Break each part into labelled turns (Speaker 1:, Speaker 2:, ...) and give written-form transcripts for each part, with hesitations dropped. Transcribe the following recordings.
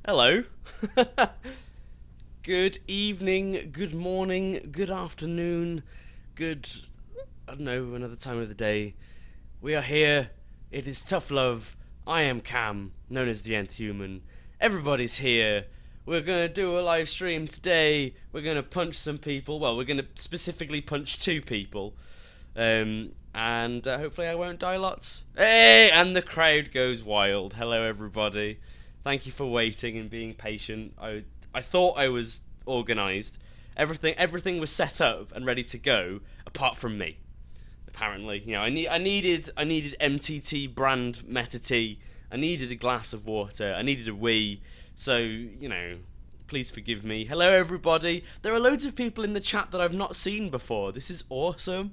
Speaker 1: Hello. Good evening, good morning, good afternoon, good, I don't know, another time of the day. We are here. It is Tough Love. I am Cam, known as the Nth Human. Everybody's here. We're going to do a live stream today. We're going to punch some people. Well, we're going to specifically punch two people. And hopefully I won't die lots. Hey! And the crowd goes wild. Hello, everybody. Thank you for waiting and being patient. I thought I was organised. Everything was set up and ready to go, apart from me. Apparently, I needed MTT brand Meta tea. I needed a glass of water. I needed a wee. So please forgive me. Hello, everybody. There are loads of people in the chat that I've not seen before. This is awesome.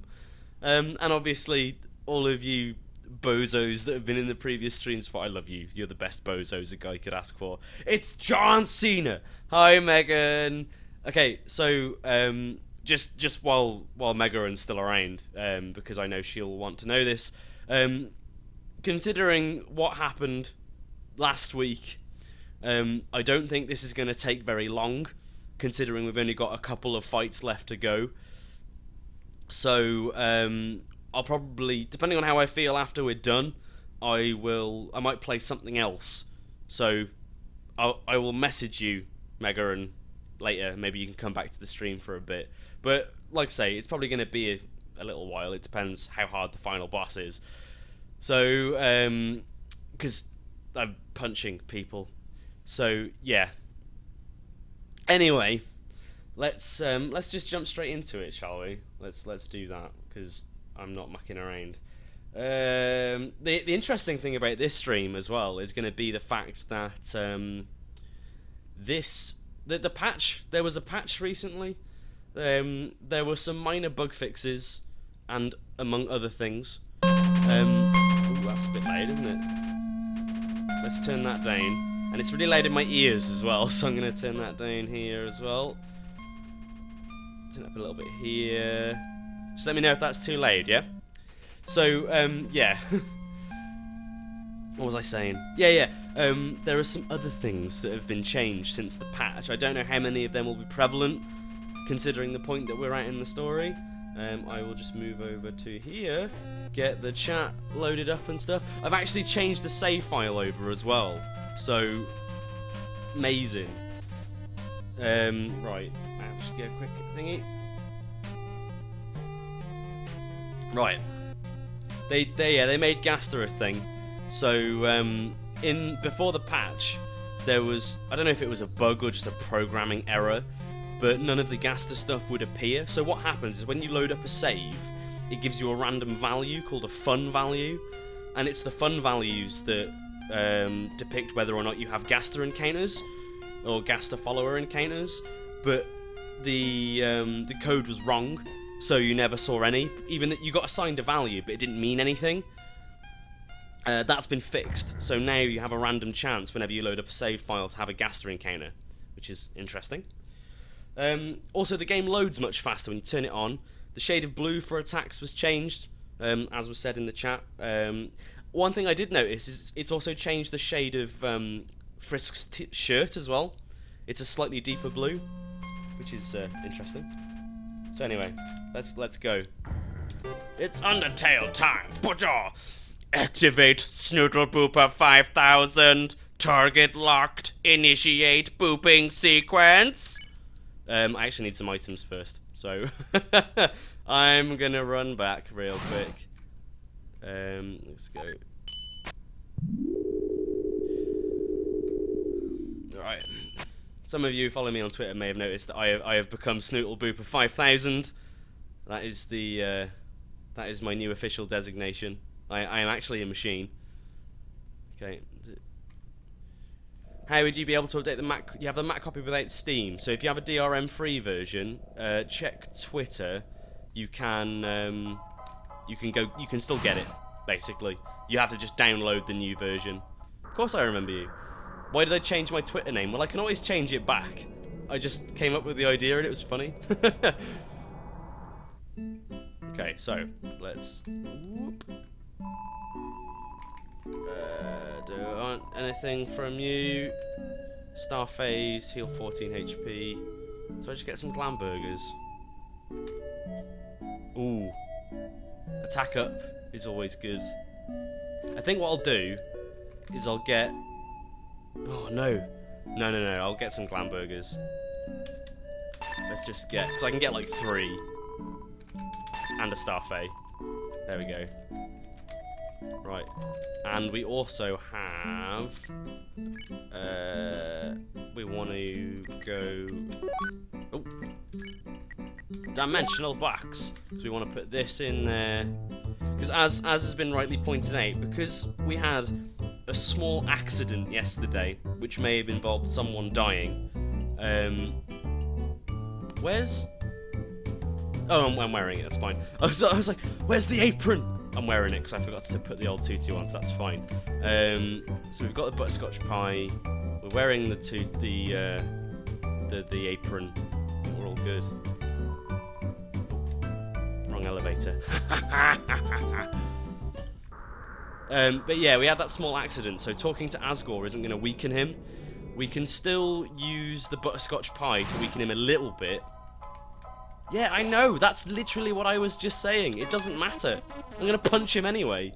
Speaker 1: And obviously, all of you bozos that have been in the previous streams, I love you. You're the best bozos a guy could ask for. It's John Cena. Hi, Megan. Okay, so just while Megan's still around, because I know she'll want to know this. Considering what happened last week, I don't think this is going to take very long, considering we've only got a couple of fights left to go. So I'll probably, depending on how I feel after we're done, I might play something else. So I will message you, Megan, later. Maybe you can come back to the stream for a bit. But like I say, it's probably going to be a little while. It depends how hard the final boss is. So because I'm punching people. So yeah. Anyway, let's just jump straight into it, shall we? Let's do that, because I'm not mucking around. The interesting thing about this stream as well is going to be the fact that the patch, there was a patch recently. There were some minor bug fixes, and among other things. Ooh, that's a bit loud, isn't it? Let's turn that down. And it's really loud in my ears as well, so I'm going to turn that down here as well. Turn it up a little bit here. Just let me know if that's too loud, yeah? So, yeah. What was I saying? Yeah. There are some other things that have been changed since the patch. I don't know how many of them will be prevalent, considering the point that we're at in the story. I will just move over to here, get the chat loaded up and stuff. I've actually changed the save file over as well. So, amazing. Right. I'll just get a quick thingy. Right. They made Gaster a thing. So before the patch, there was, I don't know if it was a bug or just a programming error, but none of the Gaster stuff would appear. So what happens is when you load up a save, it gives you a random value called a fun value, and it's the fun values that depict whether or not you have Gaster encounters or Gaster follower encounters. But the code was wrong, so you never saw any. Even that you got assigned a value, but it didn't mean anything. That's been fixed, so now you have a random chance whenever you load up a save file to have a Gaster encounter, which is interesting. Also, the game loads much faster when you turn it on. The shade of blue for attacks was changed, as was said in the chat. One thing I did notice is it's also changed the shade of Frisk's shirt as well. It's a slightly deeper blue, which is interesting. So anyway, let's go. It's Undertale time. Butcher! Activate Snoodle Booper 5000. Target locked. Initiate booping sequence. I actually need some items first, so I'm gonna run back real quick. Let's go. Right. Some of you who follow me on Twitter may have noticed that I have become Snoodle Booper 5000. That is that is my new official designation. I am actually a machine. Okay. How would you be able to update the Mac? You have the Mac copy without Steam. So if you have a DRM free version, check Twitter. You can still get it. Basically, you have to just download the new version. Of course, I remember you. Why did I change my Twitter name? Well, I can always change it back. I just came up with the idea and it was funny. Okay, so let's. Whoop. Don't want anything from you. Star phase, heal 14 HP. So I just get some glam burgers. Ooh. Attack up is always good. I think what I'll do is I'll get... Oh, no. No. I'll get some glam burgers. Let's just get... So I can get like 3. And a Starfey. There we go. Right. And we also have... we want to go... Oh. Dimensional box. So we want to put this in there. Because as has been rightly pointed out, because we had a small accident yesterday, which may have involved someone dying. Where's... Oh, I'm wearing it, that's fine. I was like, where's the apron? I'm wearing it because I forgot to put the old tutu on, so that's fine. So we've got the butterscotch pie. We're wearing the apron. I think we're all good. Wrong elevator. But yeah, we had that small accident, so talking to Asgore isn't going to weaken him. We can still use the butterscotch pie to weaken him a little bit. Yeah, I know, that's literally what I was just saying. It doesn't matter. I'm going to punch him anyway.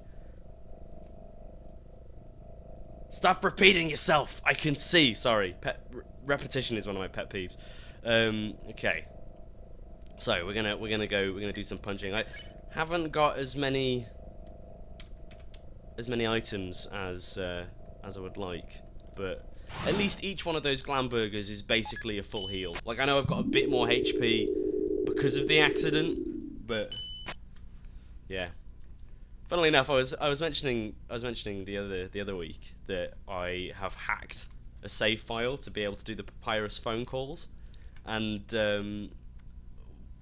Speaker 1: Stop repeating yourself. I can see. Sorry. Repetition is one of my pet peeves. Okay. So, we're gonna do some punching. I haven't got as many items as I would like, but at least each one of those glam burgers is basically a full heal. Like, I know I've got a bit more HP because of the accident, but yeah. Funnily enough, I was mentioning the other week that I have hacked a save file to be able to do the Papyrus phone calls, and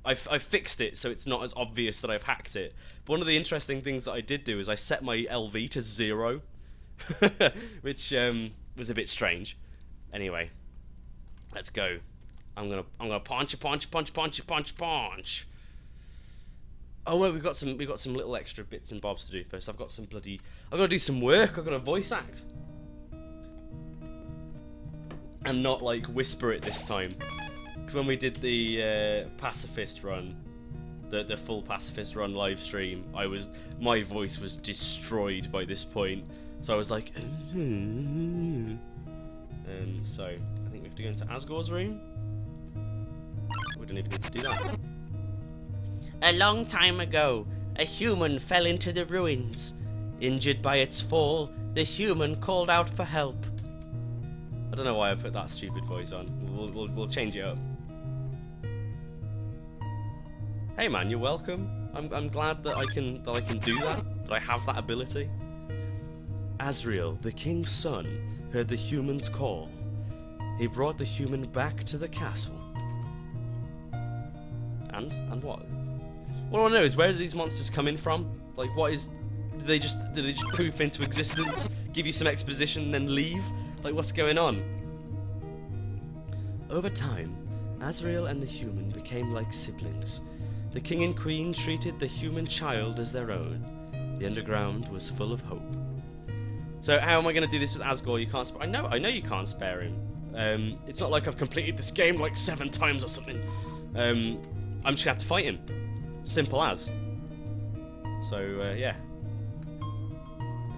Speaker 1: I've fixed it so it's not as obvious that I've hacked it. But one of the interesting things that I did do is I set my LV to 0, which was a bit strange. Anyway, let's go. I'm gonna punch. Oh wait, we've got some little extra bits and bobs to do first. I've got to do some work. I've got to voice act, and not like whisper it this time. Because when we did the pacifist run, the full pacifist run live stream, my voice was destroyed by this point. So I was like, so I think we have to go into Asgore's room. We don't even need to do that. A long time ago, a human fell into the ruins. Injured by its fall, the human called out for help. I don't know why I put that stupid voice on. We'll change it up. Hey man, you're welcome. I'm glad that I can do that. That I have that ability. Asriel, the king's son, heard the human's call. He brought the human back to the castle. And what? What I want to know is, where do these monsters come in from? Like, what is... Do they just poof into existence, give you some exposition, then leave? Like, what's going on? Over time, Asriel and the human became like siblings. The king and queen treated the human child as their own. The underground was full of hope. So how am I going to do this with Asgore? You can't I know you can't spare him. It's not like I've completed this game like 7 times or something. I'm just going to have to fight him. Simple as. So, yeah.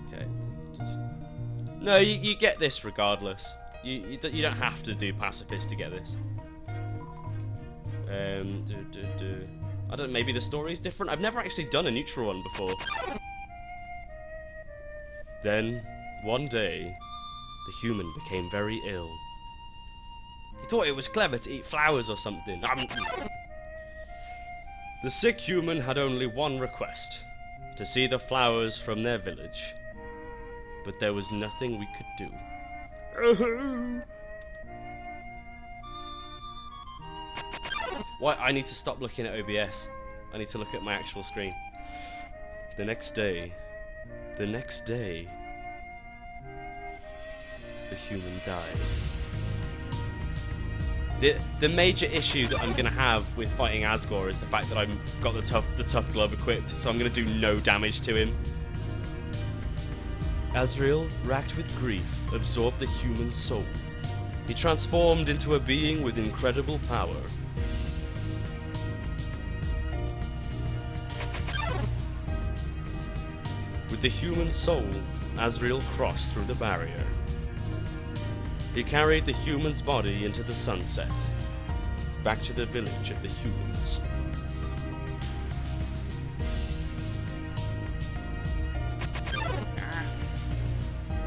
Speaker 1: Okay. No, you get this regardless. You don't have to do pacifist to get this. I don't know, maybe the story's different? I've never actually done a neutral one before. Then, one day, the human became very ill. He thought it was clever to eat flowers or something. The sick human had only one request: to see the flowers from their village. But there was nothing we could do. Why? I need to stop looking at OBS. I need to look at my actual screen. The next day, the human died. The major issue that I'm gonna have with fighting Asgore is the fact that I've got the tough glove equipped, so I'm gonna do no damage to him. Asriel, racked with grief, absorbed the human soul. He transformed into a being with incredible power. With the human soul, Asriel crossed through the barrier. He carried the human's body into the sunset, back to the village of the humans.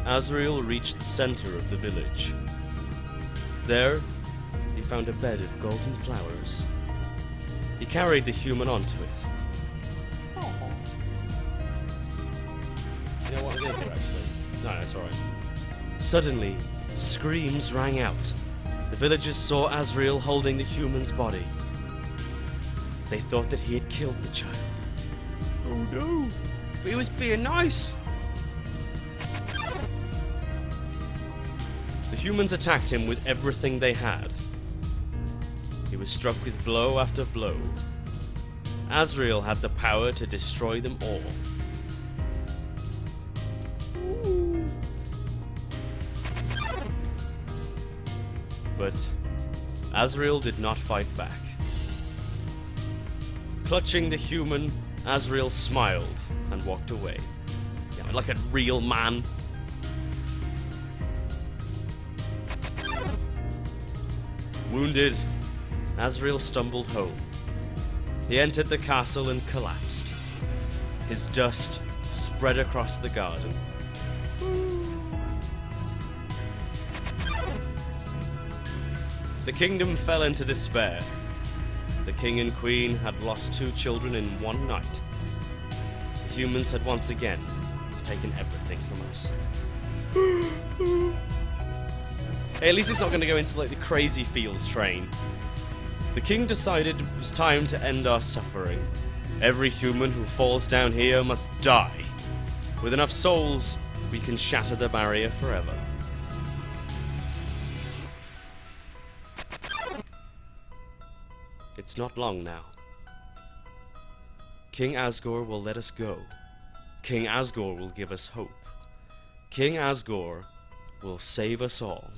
Speaker 1: Asriel reached the center of the village. There, he found a bed of golden flowers. He carried the human onto it. You know what I'm gonna do, actually? No, that's alright. Suddenly, screams rang out. The villagers saw Asriel holding the human's body. They thought that he had killed the child. Oh no! But he was being nice! The humans attacked him with everything they had. He was struck with blow after blow. Asriel had the power to destroy them all. But Asriel did not fight back. Clutching the human, Asriel smiled and walked away. Yeah, like a real man. Wounded, Asriel stumbled home. He entered the castle and collapsed. His dust spread across the garden. The kingdom fell into despair. The king and queen had lost 2 children in one night. The humans had once again taken everything from us. Hey, at least it's not going to go into like the crazy fields train. The king decided it was time to end our suffering. Every human who falls down here must die. With enough souls, we can shatter the barrier forever. It's not long now. King Asgore will let us go. King Asgore will give us hope. King Asgore will save us all.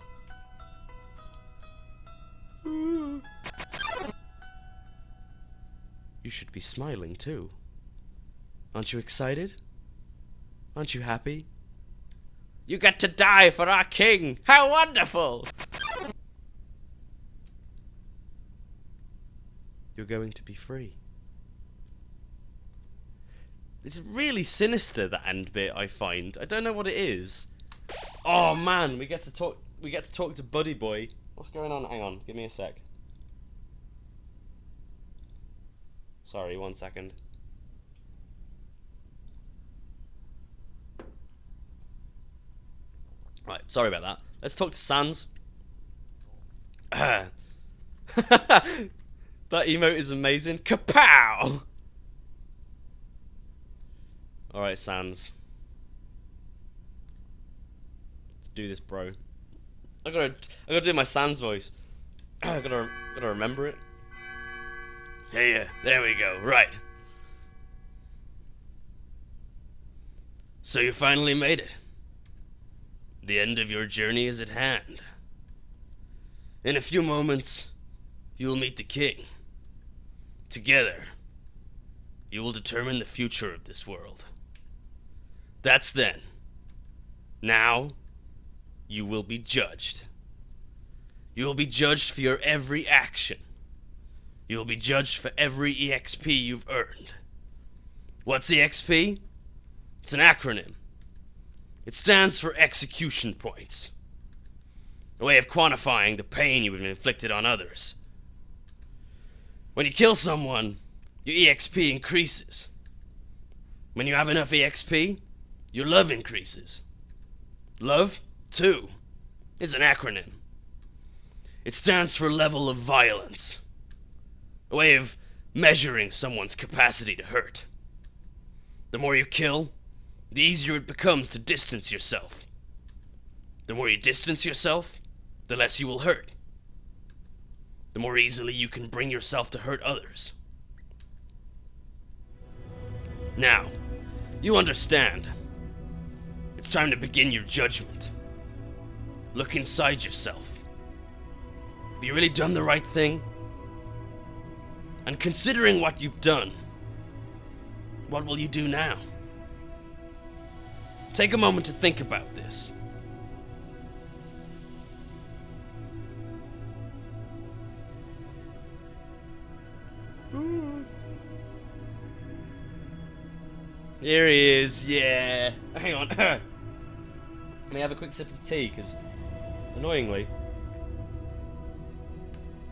Speaker 1: You should be smiling too. Aren't you excited? Aren't you happy? You get to die for our king! How wonderful! You're going to be free. It's really sinister, that end bit, I find. I don't know what it is. Oh man, we get to talk to Buddy Boy. What's going on? Hang on, give me a sec. Sorry, 1 second. Right, sorry about that. Let's talk to Sans. That emote is amazing. Kapow! Alright, Sans. Let's do this, bro. I gotta do my Sans voice. I gotta remember it. Hey, there we go. Right. So you finally made it. The end of your journey is at hand. In a few moments, you will meet the king. Together, you will determine the future of this world. That's then. Now, you will be judged. You will be judged for your every action. You will be judged for every EXP you've earned. What's EXP? It's an acronym. It stands for execution points. A way of quantifying the pain you have inflicted on others. When you kill someone, your EXP increases. When you have enough EXP, your love increases. Love, too, is an acronym. It stands for level of violence. A way of measuring someone's capacity to hurt. The more you kill, the easier it becomes to distance yourself. The more you distance yourself, the less you will hurt. The more easily you can bring yourself to hurt others. Now, you understand. It's time to begin your judgment. Look inside yourself. Have you really done the right thing? And considering what you've done, what will you do now? Take a moment to think about this. Here he is, yeah. Hang on. Let me have a quick sip of tea, because, annoyingly,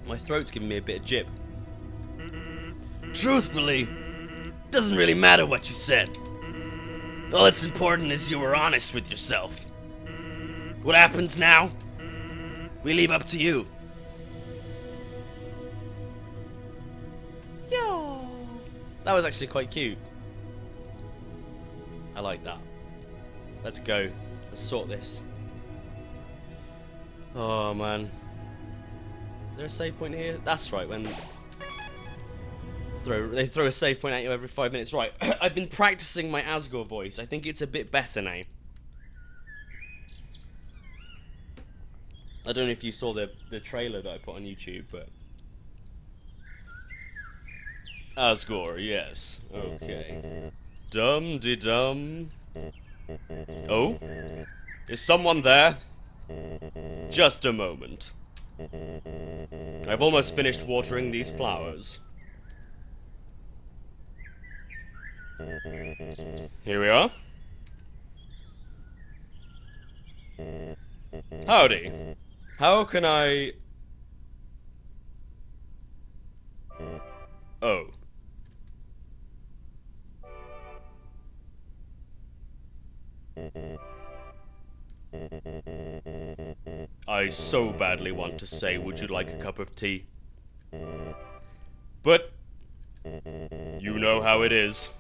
Speaker 1: my throat's giving me a bit of jip. Truthfully, doesn't really matter what you said. All that's important is you were honest with yourself. What happens now, we leave up to you. Yo. That was actually quite cute. I like that. Let's go. Let's sort this. Oh man. Is there a save point here? That's right, when they throw a save point at you every 5 minutes. Right, I've been practicing my Asgore voice. I think it's a bit better now. I don't know if you saw the trailer that I put on YouTube, but... Asgore, yes. Okay. Dum-de-dum. Oh? Is someone there? Just a moment. I've almost finished watering these flowers. Here we are. Howdy. How can I... Oh. I so badly want to say, would you like a cup of tea? But you know how it is.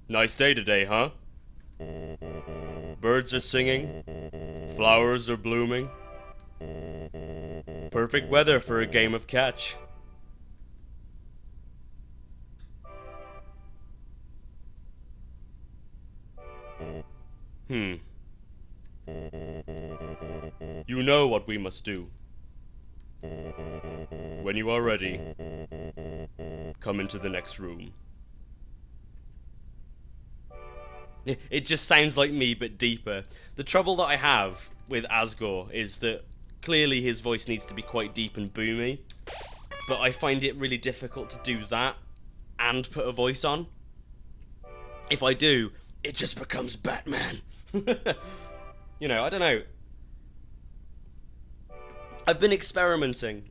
Speaker 1: Nice day today, huh? Birds are singing, flowers are blooming. Perfect weather for a game of catch. You know what we must do. When you are ready, come into the next room. It just sounds like me, but deeper. The trouble that I have with Asgore is that clearly his voice needs to be quite deep and boomy, but I find it really difficult to do that and put a voice on. If I do, it just becomes Batman. You know, I don't know. I've been experimenting,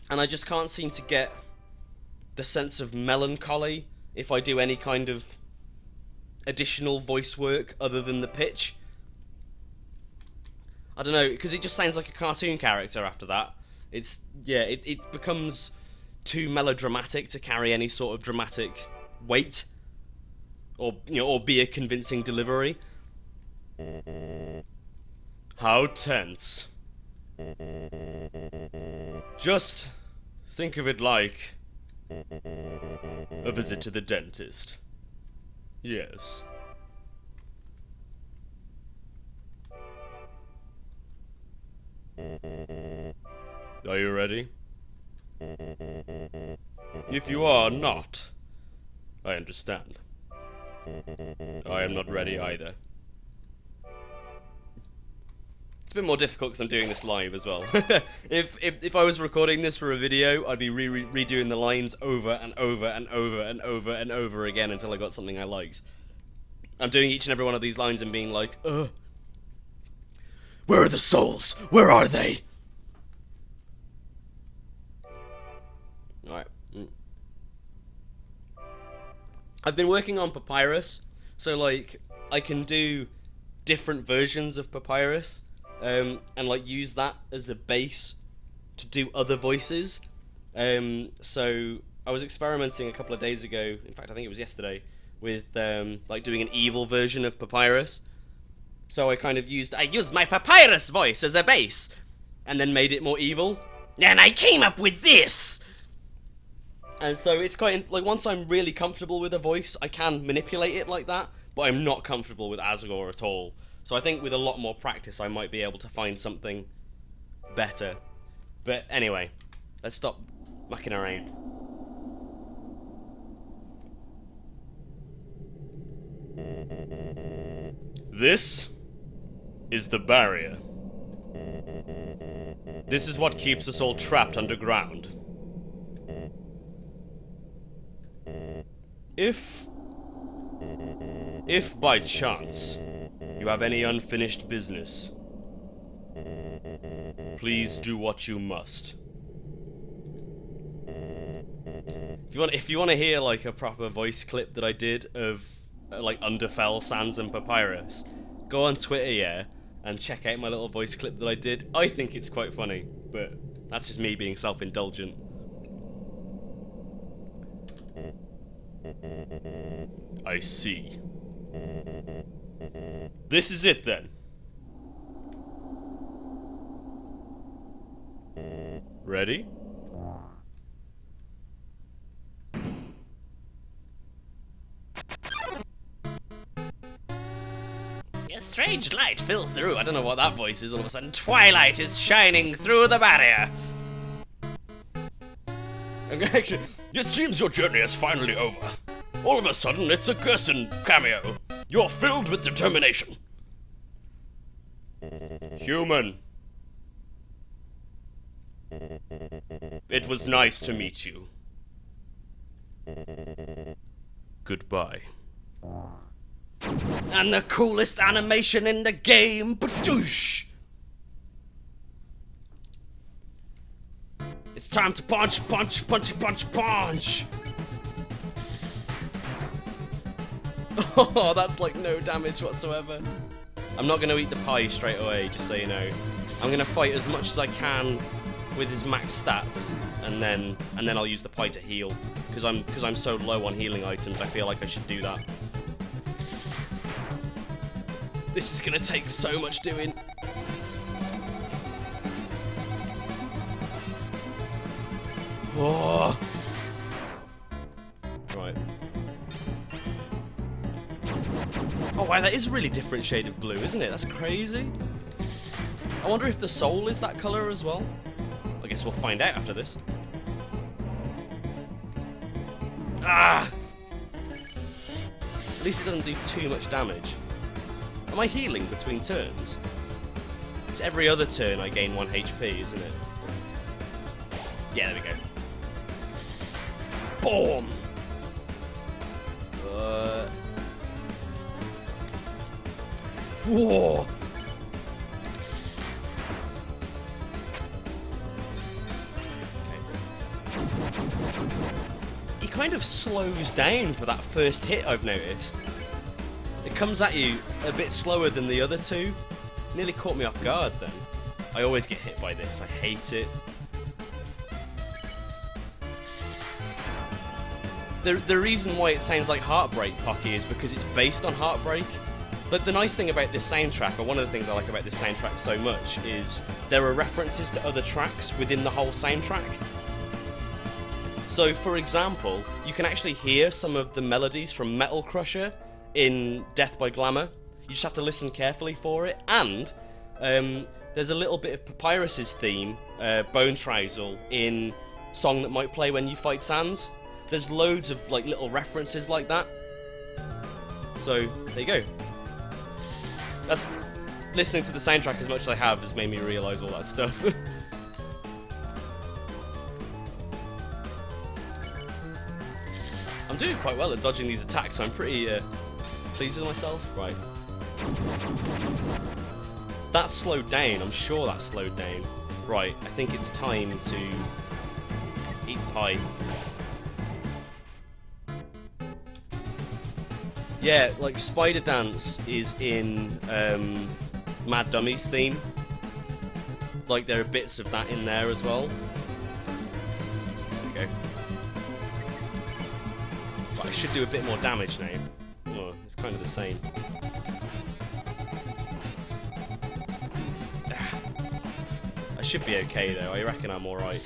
Speaker 1: and I just can't seem to get the sense of melancholy if I do any kind of additional voice work other than the pitch. I don't know, because it just sounds like a cartoon character after that. It's, yeah, it becomes too melodramatic to carry any sort of dramatic weight, or, you know, or be a convincing delivery. How tense. Just think of it like a visit to the dentist. Yes. Are you ready? If you are not, I understand. I am not ready either. It's a bit more difficult because I'm doing this live as well. If I was recording this for a video, I'd be redoing the lines over and over and over and over and over again until I got something I liked. I'm doing each and every one of these lines and being like, where are the souls? Where are they? Alright. I've been working on Papyrus, so like, I can do different versions of Papyrus, and like use that as a base to do other voices. So I was experimenting a couple of days ago, in fact I think it was yesterday, with like doing an evil version of Papyrus. So I used my Papyrus voice as a base, and then made it more evil. And I came up with this! And so it's quite, like, once I'm really comfortable with a voice, I can manipulate it like that, but I'm not comfortable with Asgore at all. So I think with a lot more practice, I might be able to find something better. But anyway, let's stop mucking around. This is the barrier. This is what keeps us all trapped underground. If by chance you have any unfinished business, please do what you must. If you want to hear like a proper voice clip that I did of like Undertale, Sans and Papyrus, go on Twitter, yeah, and check out my little voice clip that I did. I think it's quite funny, but that's just me being self-indulgent. I see. This is it then. Ready? A strange light fills the room. I don't know what that voice is all of a sudden. Twilight is shining through the barrier. Actually, it seems your journey is finally over. All of a sudden, it's a Gerson cameo. You're filled with determination. Human. It was nice to meet you. Goodbye. And the coolest animation in the game, badoosh! It's time to punch, punch, punch, punch, punch! Oh, that's like no damage whatsoever. I'm not gonna eat the pie straight away, just so you know. I'm gonna fight as much as I can with his max stats, and then I'll use the pie to heal. Because I'm so low on healing items, I feel like I should do that. This is gonna take so much doing. Oh. Right. Oh wow, that is a really different shade of blue, isn't it? That's crazy. I wonder if the soul is that colour as well. I guess we'll find out after this. Ah! At least it doesn't do too much damage. Am I healing between turns? It's every other turn I gain 1 HP, isn't it? Yeah, there we go. Boom! Whoa! He kind of slows down for that first hit, I've noticed. It comes at you a bit slower than the other two. Nearly caught me off guard then. I always get hit by this, I hate it. The reason why it sounds like Heartbreak Pocky is because it's based on Heartbreak. But the nice thing about this soundtrack, or one of the things I like about this soundtrack so much, is there are references to other tracks within the whole soundtrack. So, for example, you can actually hear some of the melodies from Metal Crusher in Death by Glamour. You just have to listen carefully for it. And there's a little bit of Papyrus's theme, Bone Trousel, in Song That Might Play When You Fight Sans. There's loads of like little references like that. So, there you go. That's listening to the soundtrack as much as I have has made me realise all that stuff. I'm doing quite well at dodging these attacks, so I'm pretty pleased with myself. Right. That's slowed down, I'm sure that's slowed down. Right, I think it's time to eat pie. Yeah, like Spider Dance is in Mad Dummy's theme. Like there are bits of that in there as well. There we go. But I should do a bit more damage now. Oh, it's kind of the same. I should be okay though, I reckon I'm alright.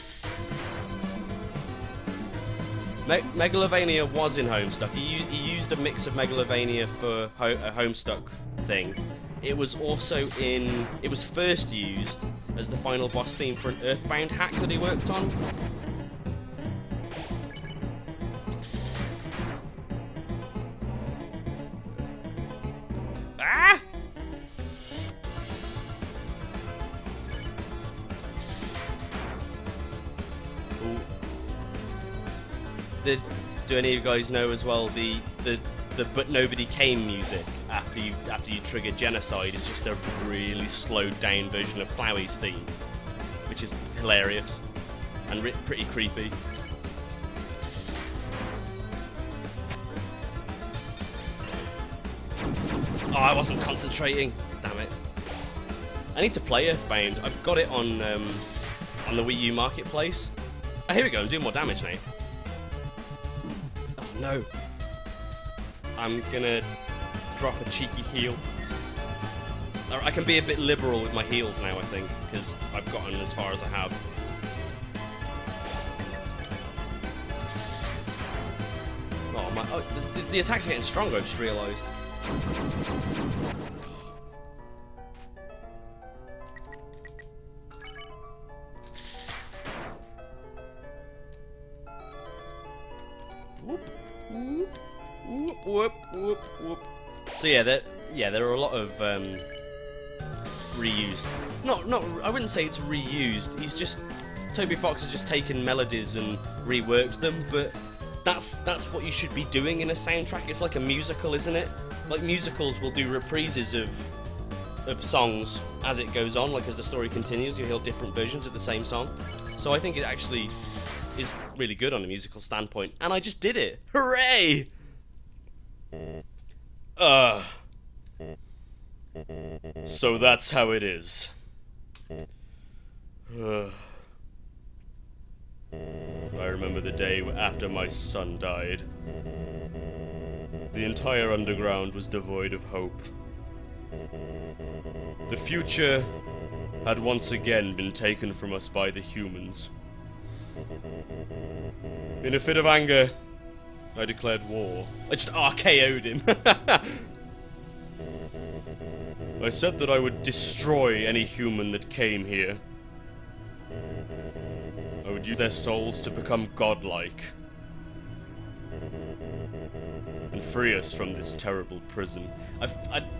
Speaker 1: Megalovania was in Homestuck. He used a mix of Megalovania for a Homestuck thing. It was also in... It was first used as the final boss theme for an Earthbound hack that he worked on. Ah! Do any of you guys know as well the But Nobody Came music after you trigger genocide is just a really slowed down version of Flowey's theme, which is hilarious and pretty creepy. Oh, I wasn't concentrating. Damn it. I need to play Earthbound. I've got it on the Wii U Marketplace. Oh, here we go. I'm doing more damage now. Oh no. I'm gonna drop a cheeky heal. I can be a bit liberal with my heals now, I think, because I've gotten as far as I have. Oh my! Oh, the attacks are getting stronger. I just realised. Whoop, whoop, whoop, whoop, whoop, whoop. So yeah, there are a lot of reused. I wouldn't say it's reused. Toby Fox has just taken melodies and reworked them, but that's what you should be doing in a soundtrack. It's like a musical, isn't it? Like musicals will do reprises of songs as it goes on, like as the story continues, you'll hear different versions of the same song. So I think it actually is really good on a musical standpoint, and I just did it. Hooray! So that's how it is. I remember the day after my son died. The entire underground was devoid of hope. The future had once again been taken from us by the humans. In a fit of anger, I declared war. I just RKO'd him. I said that I would destroy any human that came here. I would use their souls to become godlike. And free us from this terrible prison.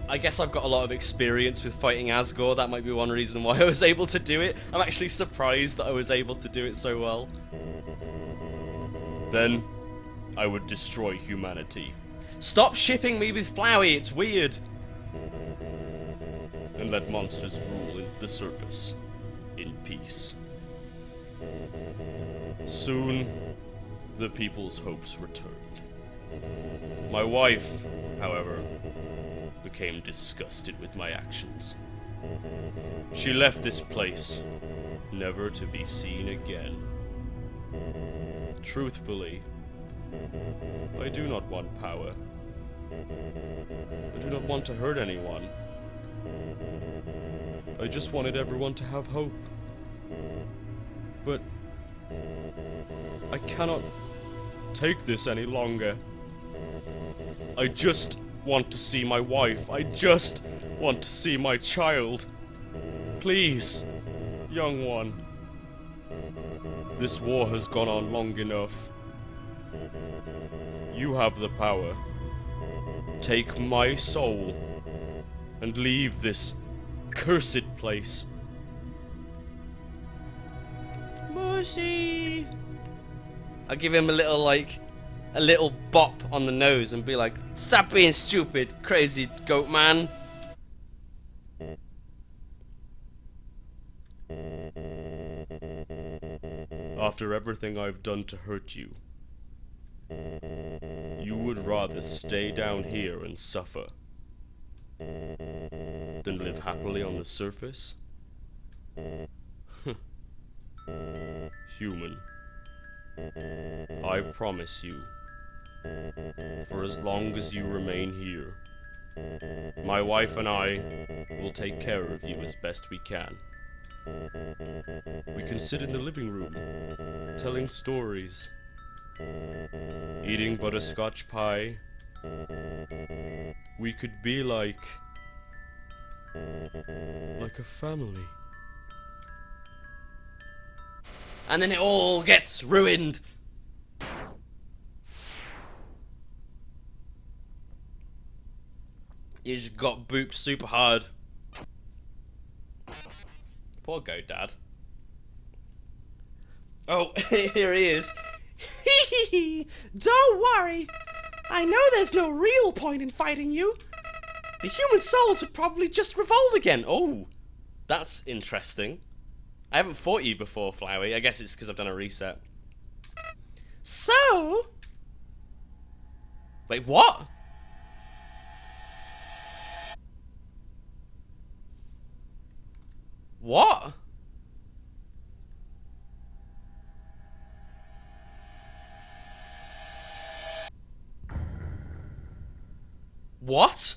Speaker 1: I guess I've got a lot of experience with fighting Asgore. That might be one reason why I was able to do it. I'm actually surprised that I was able to do it so well. Then, I would destroy humanity. Stop shipping me with Flowey, it's weird! And let monsters rule the surface in peace. Soon, the people's hopes returned. My wife, however, became disgusted with my actions. She left this place, never to be seen again. Truthfully, I do not want power. I do not want to hurt anyone. I just wanted everyone to have hope. But I cannot take this any longer. I just want to see my wife. I just want to see my child. Please, young one. This war has gone on long enough. You have the power. Take my soul and leave this cursed place. Mushy! I'll give him a little bop on the nose and be like, stop being stupid, crazy goat man. After everything I've done to hurt you, you would rather stay down here and suffer than live happily on the surface? Human, I promise you, for as long as you remain here, my wife and I will take care of you as best we can. We can sit in the living room, telling stories, Eating butterscotch pie. We could be like a family. And then it all gets ruined. You just got booped super hard. Poor Goat Dad. Oh, here he is.
Speaker 2: Don't worry. I know there's no real point in fighting you. The human souls would probably just revolt again.
Speaker 1: Oh, that's interesting. I haven't fought you before, Flowey. I guess it's because I've done a reset.
Speaker 2: So?
Speaker 1: Wait, what? What? What?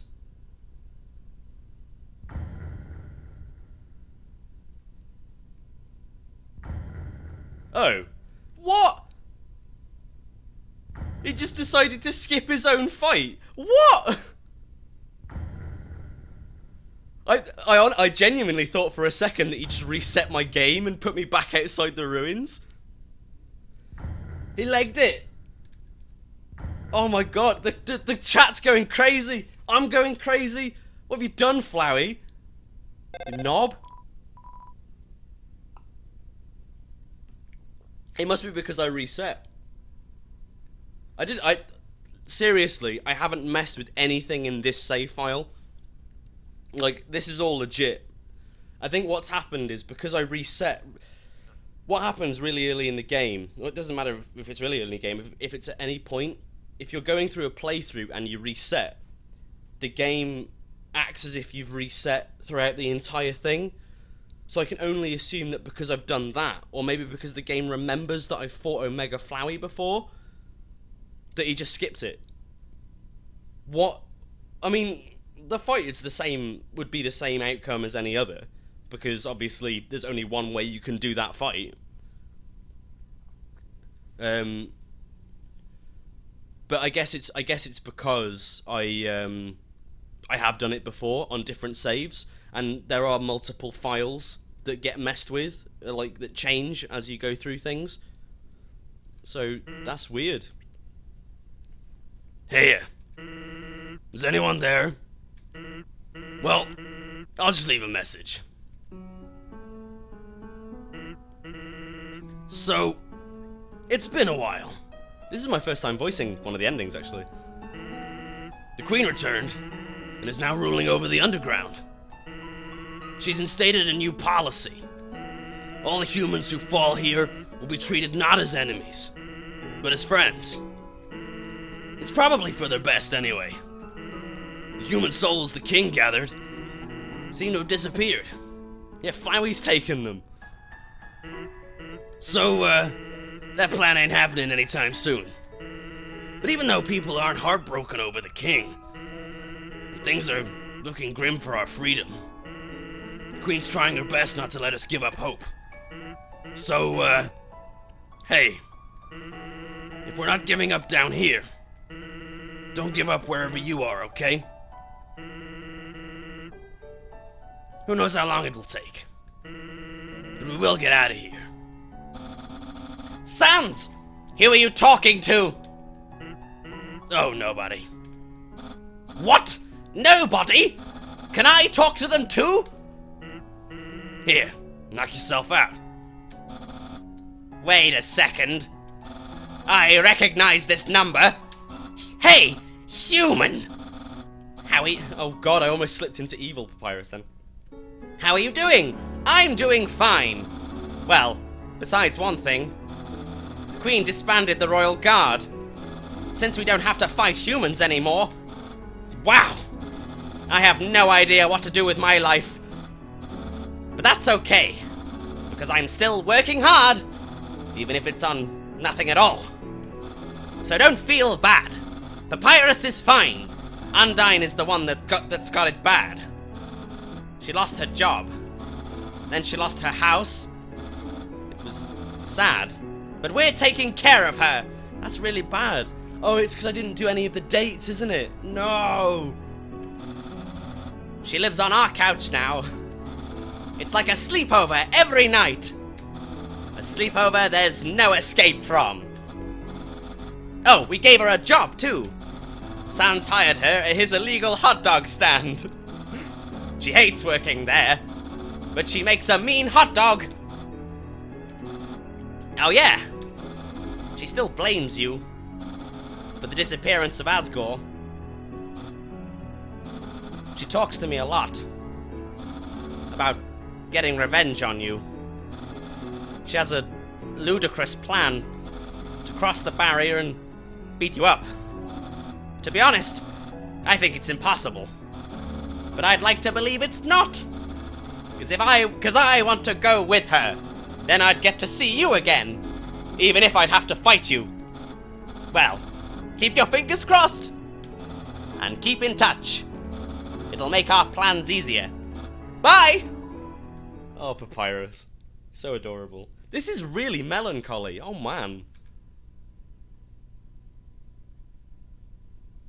Speaker 1: Oh. What? He just decided to skip his own fight. What? I genuinely thought for a second that he just reset my game and put me back outside the ruins. He legged it. Oh my god, the chat's going crazy. I'm going crazy. What have you done, Flowey? You knob? It must be because I reset. Seriously, I haven't messed with anything in this save file. Like, this is all legit. I think what's happened is because I reset... What happens really early in the game, well, it doesn't matter if it's really early in the game, if it's at any point, if you're going through a playthrough and you reset, the game acts as if you've reset throughout the entire thing. So I can only assume that because I've done that, or maybe because the game remembers that I've fought Omega Flowey before, that he just skipped it. What? I mean... The fight is the same, would be the same outcome as any other, because obviously there's only one way you can do that fight. But I guess it's because I have done it before on different saves, and there are multiple files that get messed with, like that change as you go through things. So that's weird. Hey, is anyone there? Well, I'll just leave a message. So, it's been a while. This is my first time voicing one of the endings, actually. The Queen returned, and is now ruling over the underground. She's instated a new policy. All the humans who fall here will be treated not as enemies, but as friends. It's probably for their best anyway. The human souls the king gathered seem to have disappeared. Yeah, Flowey's taken them. So, that plan ain't happening anytime soon. But even though people aren't heartbroken over the king, things are looking grim for our freedom. The Queen's trying her best not to let us give up hope. So, hey, if we're not giving up down here, don't give up wherever you are, okay? Who knows how long it will take. But we will get out of here. Sans! Who are you talking to? Oh, nobody. What? Nobody? Can I talk to them too? Here, knock yourself out. Wait a second. I recognize this number. Hey, human! Oh god, I almost slipped into evil Papyrus then. How are you doing? I'm doing fine. Well, besides one thing. The Queen disbanded the Royal Guard. Since we don't have to fight humans anymore. Wow! I have no idea what to do with my life. But that's okay. Because I'm still working hard. Even if it's on nothing at all. So don't feel bad. Papyrus is fine. Undyne is the one that's got it bad. She lost her job. Then she lost her house. It was sad. But we're taking care of her. That's really bad. Oh, it's because I didn't do any of the dates, isn't it? No! She lives on our couch now. It's like a sleepover every night. A sleepover there's no escape from. Oh, we gave her a job too. Sans hired her at his illegal hot dog stand. She hates working there, but she makes a mean hot dog. Oh yeah, she still blames you for the disappearance of Asgore. She talks to me a lot about getting revenge on you. She has a ludicrous plan to cross the barrier and beat you up. To be honest, I think it's impossible. But I'd like to believe it's not. Because I want to go with her. Then I'd get to see you again. Even if I'd have to fight you. Well, keep your fingers crossed. And keep in touch. It'll make our plans easier. Bye! Oh, Papyrus. So adorable. This is really melancholy. Oh, man.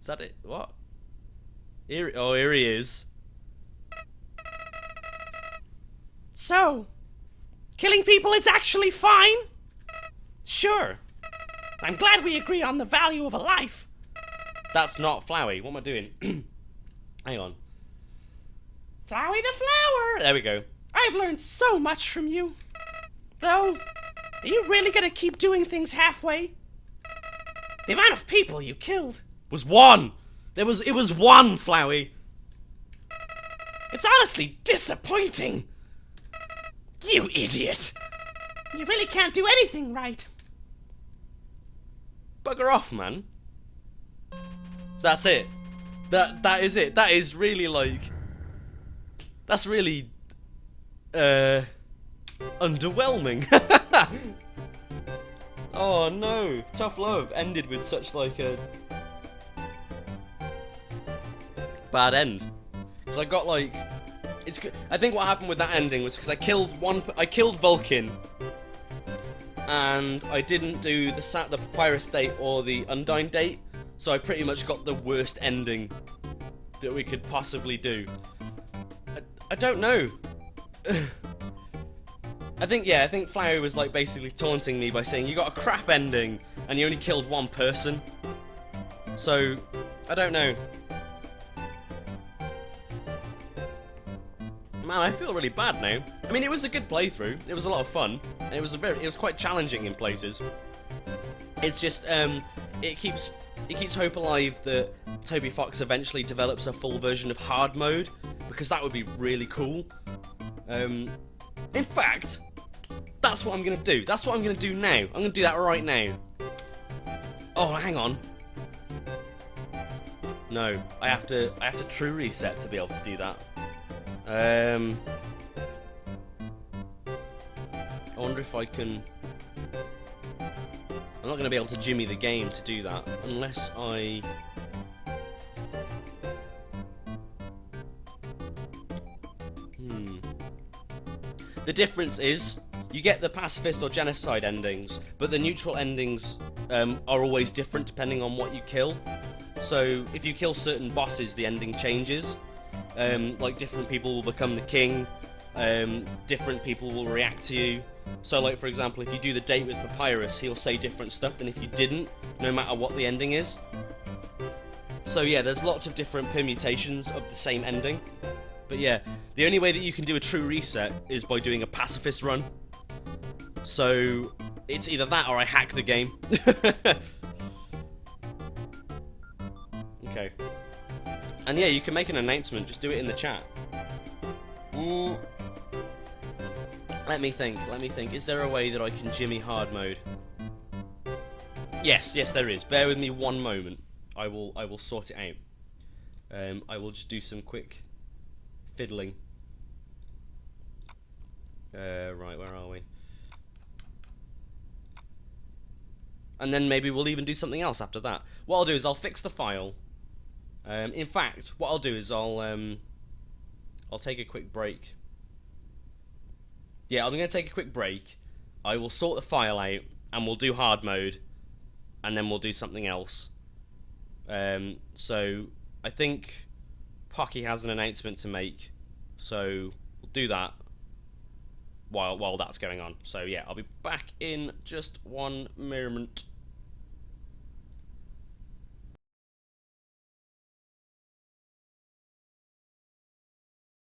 Speaker 1: Is that it? What? Here he is.
Speaker 2: So, killing people is actually fine? Sure. I'm glad we agree on the value of a life.
Speaker 1: That's not Flowey. What am I doing? Hang on.
Speaker 2: Flowey the flower!
Speaker 1: There we go.
Speaker 2: I've learned so much from you. Though, are you really gonna keep doing things halfway? The amount of people you killed
Speaker 1: Was one! It was one, Flowey!
Speaker 2: It's honestly disappointing. You idiot! You really can't do anything right.
Speaker 1: Bugger off, man. So that's it. That is it. That is really like... That's really... underwhelming. Oh no. Tough Love ended with such like a... bad end. Because I got like... I think what happened with that ending was because I killed Vulcan, and I didn't do the Papyrus date or the Undyne date, so I pretty much got the worst ending that we could possibly do. I don't know. I think Flower was like basically taunting me by saying you got a crap ending and you only killed one person. So I don't know. Man, I feel really bad now. I mean, it was a good playthrough. It was a lot of fun, and it was quite challenging in places. It's just it keeps hope alive that Toby Fox eventually develops a full version of hard mode, because that would be really cool. In fact, that's what I'm gonna do. That's what I'm gonna do now. I'm gonna do that right now. Oh, hang on. No, I have to true reset to be able to do that. I wonder if I can... I'm not going to be able to jimmy the game to do that, unless I... The difference is, you get the pacifist or genocide endings, but the neutral endings are always different depending on what you kill. So, if you kill certain bosses, the ending changes. Like different people will become the king, different people will react to you. So like for example, if you do the date with Papyrus, he'll say different stuff than if you didn't, no matter what the ending is. So yeah, there's lots of different permutations of the same ending. But yeah, the only way that you can do a true reset is by doing a pacifist run. So it's either that or I hack the game. Okay. And yeah, you can make an announcement, just do it in the chat. Let me think. Is there a way that I can jimmy hard mode? Yes, there is. Bear with me one moment. I will sort it out. I will just do some quick fiddling. Right, where are we? And then maybe we'll even do something else after that. What I'll do is I'll fix the file. In fact, what I'll do is I'll take a quick break. Yeah, I'm going to take a quick break. I will sort the file out, and we'll do hard mode. and then we'll do something else. So I think Pocky has an announcement to make, so we'll do that while that's going on. So yeah, I'll be back in just one moment.